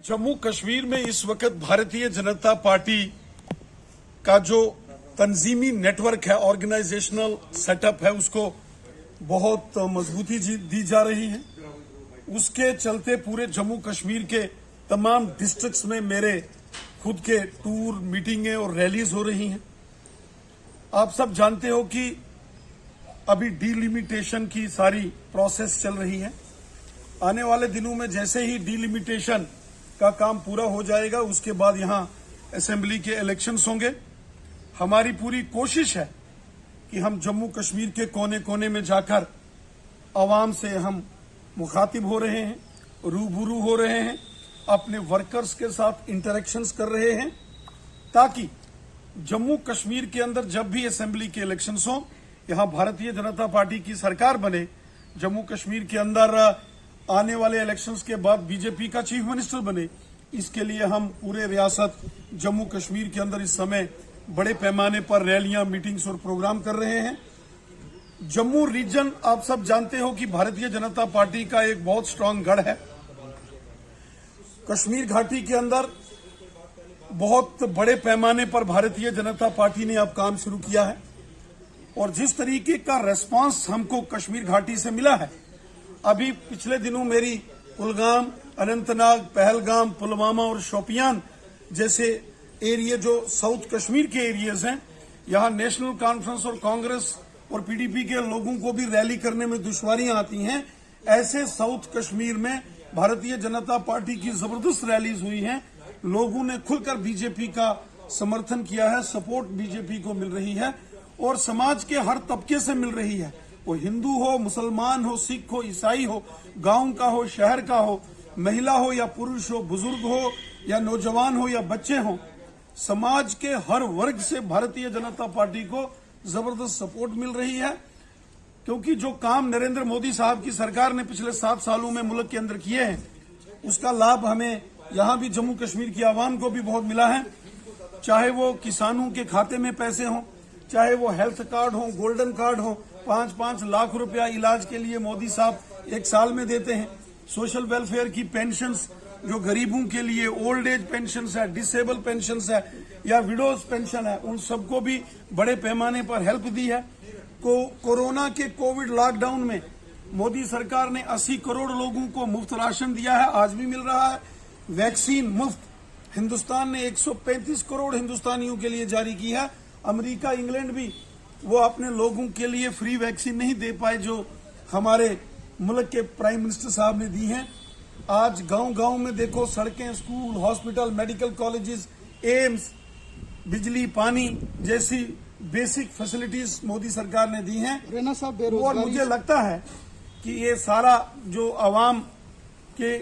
जम्मू कश्मीर में इस वक्त भारतीय जनता पार्टी का जो तंजीमी नेटवर्क है, ऑर्गेनाइजेशनल सेटअप है, उसको बहुत मजबूती दी जा रही है। उसके चलते पूरे जम्मू कश्मीर के तमाम डिस्ट्रिक्ट्स में मेरे खुद के टूर, मीटिंगें और रैलीज हो रही हैं। आप सब जानते हो कि अभी डीलिमिटेशन की सारी प्रोसेस चल रही है। आने वाले दिनों में जैसे ही डीलिमिटेशन का काम पूरा हो जाएगा, उसके बाद यहां असेंबली के इलेक्शंस होंगे। हमारी पूरी कोशिश है कि हम जम्मू कश्मीर के कोने कोने में जाकर आवाम से हम मुखातिब हो रहे हैं, रूबरू हो रहे हैं, अपने वर्कर्स के साथ इंटरेक्शंस कर रहे हैं, ताकि जम्मू कश्मीर के अंदर जब भी असेंबली के इलेक्शंस हों, यहां भारतीय जनता पार्टी की सरकार बने। जम्मू कश्मीर के अंदर आने वाले इलेक्शंस के बाद बीजेपी का चीफ मिनिस्टर बने। इसके लिए हम पूरे रियासत जम्मू कश्मीर के अंदर इस समय बड़े पैमाने पर रैलियां, मीटिंग्स और प्रोग्राम कर रहे हैं। जम्मू रीजन आप सब जानते हो कि भारतीय जनता पार्टी का एक बहुत स्ट्रांग गढ़ है। कश्मीर घाटी के अंदर बहुत बड़े पैमाने पर भारतीय जनता पार्टी ने अब काम शुरू किया है, और जिस तरीके का रेस्पॉन्स हमको कश्मीर घाटी से मिला है, अभी पिछले दिनों मेरी कुलगाम, अनंतनाग, पहलगाम, पुलवामा और शोपियान जैसे एरिया जो साउथ कश्मीर के एरियाज हैं, यहां नेशनल कॉन्फ्रेंस और कांग्रेस और पीडीपी के लोगों को भी रैली करने में दुश्वारियां आती हैं। ऐसे साउथ कश्मीर में भारतीय जनता पार्टी की जबरदस्त रैलीज हुई हैं। लोगों ने खुलकर बीजेपी का समर्थन किया है, सपोर्ट बीजेपी को मिल रही है, और समाज के हर तबके से मिल रही है। वो हिंदू हो, मुसलमान हो, सिख हो, ईसाई हो, गांव का हो, शहर का हो, महिला हो या पुरुष हो, बुजुर्ग हो या नौजवान हो या बच्चे हो, समाज के हर वर्ग से भारतीय जनता पार्टी को जबरदस्त सपोर्ट मिल रही है। क्योंकि जो काम नरेंद्र मोदी साहब की सरकार ने पिछले 7 सालों में मुल्क के अंदर किए हैं, उसका लाभ हमें यहां भी जम्मू कश्मीर की आवाम को भी बहुत मिला है। चाहे वो किसानों के खाते में पैसे हों, चाहे वो हेल्थ कार्ड हो, गोल्डन कार्ड हो, 5-5 लाख रुपया इलाज के लिए मोदी साहब एक साल में देते हैं। सोशल वेलफेयर की पेंशन्स जो गरीबों के लिए ओल्ड एज पेंशन्स है, डिसेबल पेंशन्स है या विडोज पेंशन है, उन सबको भी बड़े पैमाने पर हेल्प दी है। कोरोना के कोविड लॉकडाउन में मोदी सरकार ने 80 करोड़ लोगों को मुफ्त राशन दिया है, आज भी मिल रहा है। वैक्सीन मुफ्त हिंदुस्तान ने 135 करोड़ हिंदुस्तानियों के लिए जारी की है। अमेरिका, इंग्लैंड भी वो अपने लोगों के लिए फ्री वैक्सीन नहीं दे पाए जो हमारे मुल्क के प्राइम मिनिस्टर साहब ने दी हैं। आज गांव-गांव में देखो, सड़कें, school, hospital, medical colleges, AIIMS, बिजली, पानी जैसी बेसिक फैसिलिटीज मोदी सरकार ने दी हैं। और मुझे लगता है कि ये सारा जो आवाम के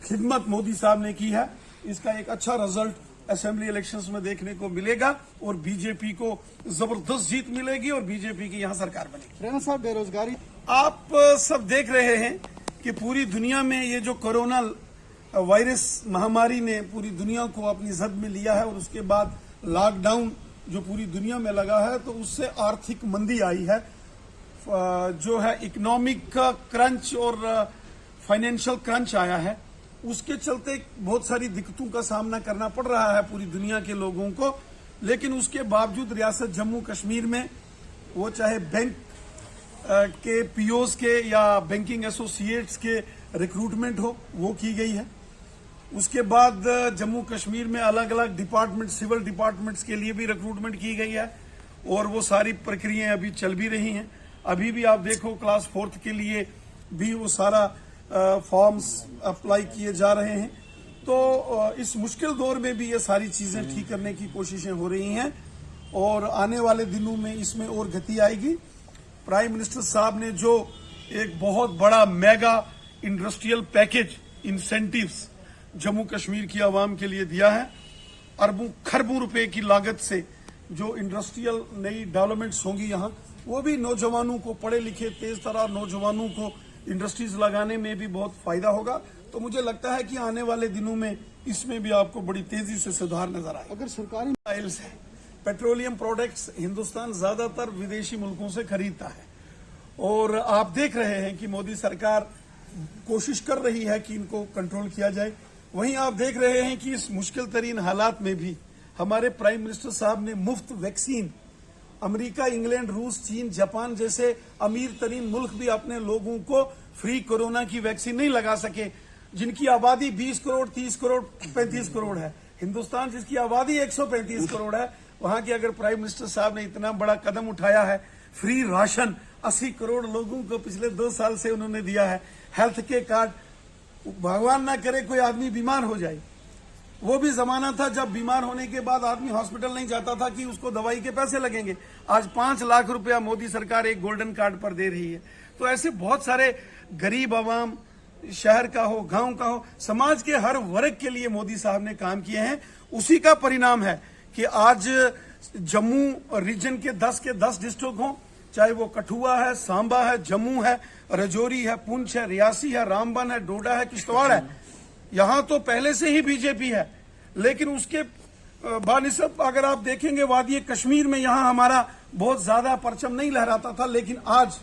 खिदमत मोदी साहब ने की है, इसका एक अच्छा रिजल्ट असेंबली इलेक्शंस में देखने को मिलेगा और बीजेपी को जबरदस्त जीत मिलेगी और बीजेपी की यहां सरकार बनेगी। रैना साहब, बेरोजगारी आप सब देख रहे हैं कि पूरी दुनिया में ये जो कोरोना वायरस महामारी ने पूरी दुनिया को अपनी जद में लिया है, और उसके बाद लॉकडाउन जो पूरी दुनिया में लगा है, तो उससे आर्थिक मंदी आई है, जो है इकोनॉमिक क्रंच और फाइनेंशियल क्रंच आया है। उसके चलते बहुत सारी दिक्कतों का सामना करना पड़ रहा है पूरी दुनिया के लोगों को। लेकिन उसके बावजूद रियासत जम्मू कश्मीर में वो चाहे बैंक के पीओस के या बैंकिंग एसोसिएट्स के रिक्रूटमेंट हो, वो की गई है। उसके बाद जम्मू कश्मीर में अलग अलग डिपार्टमेंट, सिविल डिपार्टमेंट्स के लिए भी रिक्रूटमेंट की गई है, और वो सारी प्रक्रियाएं अभी चल भी रही हैं। अभी भी आप देखो, क्लास 4th के लिए भी वो सारा फॉर्म्स अप्लाई किए जा रहे हैं। तो इस मुश्किल दौर में भी ये सारी चीजें ठीक करने की कोशिशें हो रही हैं, और आने वाले दिनों में इसमें और गति आएगी। प्राइम मिनिस्टर साहब ने जो एक बहुत बड़ा mega industrial package incentives Jammu Kashmir की आवाम के लिए दिया है, अरबों खरबों रुपए की लागत से जो इंडस्ट्रियल नई डेवलपमेंट्स होंगी यहाँ, वो भी नौजवानों को, पढ़े लिखे तेज तरार नौजवानों को इंडस्ट्रीज लगाने में भी बहुत फायदा होगा। तो मुझे लगता है कि आने वाले दिनों में इसमें भी आपको बड़ी तेजी से सुधार नजर आएगा। अगर सरकारी ऑयल्स है, पेट्रोलियम प्रोडक्ट्स हिंदुस्तान ज्यादातर विदेशी मुल्कों से खरीदता है, और आप देख रहे हैं कि मोदी सरकार कोशिश कर रही है कि इनको कंट्रोल किया जाए। वहीं आप देख रहे हैं कि इस मुश्किल तरीन हालात में भी हमारे प्राइम मिनिस्टर साहब ने मुफ्त वैक्सीन, अमेरिका, इंग्लैंड, रूस, चीन, जापान जैसे अमीर तरीन मुल्क भी अपने लोगों को फ्री कोरोना की वैक्सीन नहीं लगा सके, जिनकी आबादी 20 करोड़, 30 करोड़, 35 करोड़ है। हिंदुस्तान जिसकी आबादी 135 करोड़ है, वहां के अगर प्राइम मिनिस्टर साहब ने इतना बड़ा कदम उठाया है, फ्री राशन 80 करोड़ लोगों को पिछले 2 साल से उन्होंने दिया है, हेल्थ के कार्ड, भगवान ना करे कोई आदमी बीमार हो जाए, वो भी जमाना था जब बीमार होने के बाद आदमी हॉस्पिटल नहीं जाता था कि उसको दवाई के पैसे लगेंगे। आज 5 लाख रुपया मोदी सरकार एक गोल्डन कार्ड पर दे रही है। तो ऐसे बहुत सारे गरीब आवाम, शहर का हो, गांव का हो, समाज के हर वर्ग के लिए मोदी साहब ने काम किए हैं। उसी का परिणाम है कि आज जम्मू रीजन के 10 के 10 डिस्ट्रिक्ट हों, चाहे वो कठुआ है, सांबा है, जम्मू है, रजौरी है, पुंछ है, रियासी है, रामबन है, डोडा है, किश्तवाड़ है, यहां तो पहले से ही बीजेपी है। लेकिन उसके बानिस्बत अगर आप देखेंगे वादी कश्मीर में यहां हमारा बहुत ज्यादा परचम नहीं लहराता था, लेकिन आज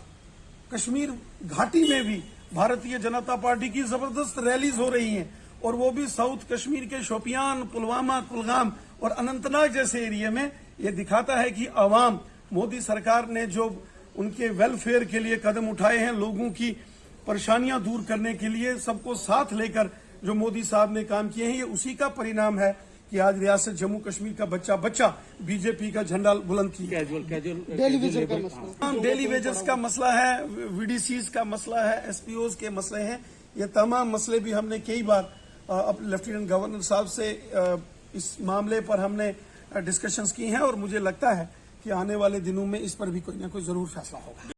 कश्मीर घाटी में भी भारतीय जनता पार्टी की जबरदस्त रैलीज हो रही हैं, और वो भी साउथ कश्मीर के शोपियान, पुलवामा, कुलगाम और अनंतनाग जैसे एरिया में। ये दिखाता है कि अवाम, मोदी सरकार ने जो उनके वेलफेयर के लिए कदम उठाए हैं, लोगों की परेशानियां दूर करने के लिए सबको साथ लेकर जो मोदी साहब ने काम किए हैं, ये उसी का परिणाम है कि आज रियासत जम्मू कश्मीर का बच्चा बच्चा बीजेपी का झंडा बुलंद किया। डेली वेजेस का मसला है, वीडीसीज का मसला है, एसपीओज के मसले हैं। ये तमाम मसले भी हमने कई बार लेफ्टिनेंट गवर्नर साहब से इस मामले पर हमने डिस्कशंस की हैं, और मुझे लगता है कि आने वाले दिनों में इस पर भी कोई ना कोई जरूर फैसला होगा।